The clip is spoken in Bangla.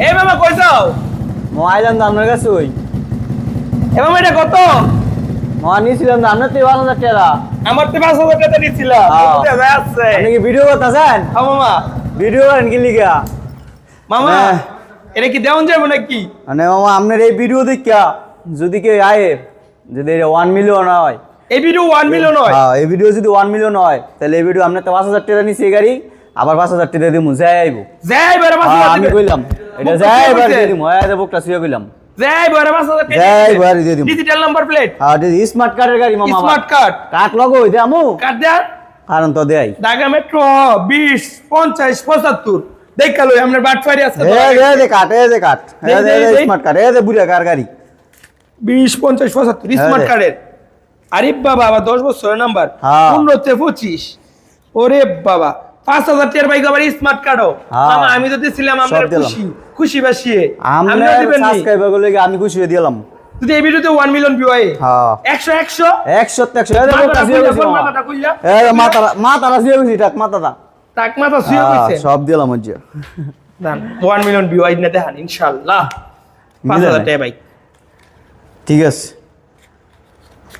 এই মামা কই যাও? আইলাম তো আপনার কাছে ওই এ মামা এটা কত? নিয়েছিলাম তো আপনার তো 5,000 টাকা। আমার তো 5,000 টাকা দিছিলা। কোথায় আছে? আপনি কি ভিডিও করতেছেন? হ্যাঁ মামা। ভিডিও করেন কি লিগা? মামা এটা কি দেওয়া যাবে নাকি? মানে মামা আপনার এই ভিডিও দেখিয়া যদি কেউ আয়ে যদি 1 মিলিয়ন হয়, এই ভিডিও 1 মিলিয়ন হয়। হ্যাঁ এই ভিডিও যদি 1 মিলিয়ন হয় তাহলে এই ভিডিও আপনার তো 5,000 টাকা নিছি এই গাড়ি, আবার 5,000 টাকা দিমু যাই আইবো। যাই বড় 5,000 আমি কইলাম এটা যাই এবার দিয়ে দিমু, এই বুকটা শুয়ে কইলাম যাই বড় 5,000 টাকা যাই বাড়ি দিয়ে দিমু। Digital number plate. হ্যাঁ এটা স্মার্ট কার্ডের গাড়ি মামা। Smart card. কাট লগো হইতে আমু কার্ড দেন। কারণ তো দেই ঢাকা মেট্রো 20 50 75 দেখা লই আপনার বাটফারি আছে তো। দে কাট দে কাট স্মার্ট কার্ড দে বুড়া কার গাড়ি 20 50 75 স্মার্ট কার্ডের। আরে বাবা আবার 10 বছরের নাম্বার। হ্যাঁ। 15 তে 25। ওরে বাবা 5,000 টাকার বাইক আবার স্মার্ট কার্ডও। হ্যাঁ। মামা আমি তো দিছিলাম আপনার সব দিলাম। খুশি বাসিয়ে। আমরা সাবস্ক্রাইবার গুলো আমি খুশি হয়ে দিলাম। যদি এই ভিডিওতে 1 মিলিয়ন ভিউ হয়। হ্যাঁ 100 100 এই বুকটা শুয়ে গেছি মাথাটা কইলা। এই মাথাটা শুয়ে গেছি টাক মাথাটা টাক মাথা শুয়ে কইছে। সব দিলাম আজ। দান 1 মিলিয়ন ভিউ আইনা দেখান ইনশাআল্লাহ। 5,000 টাকা বাইক। ঠিক আছে।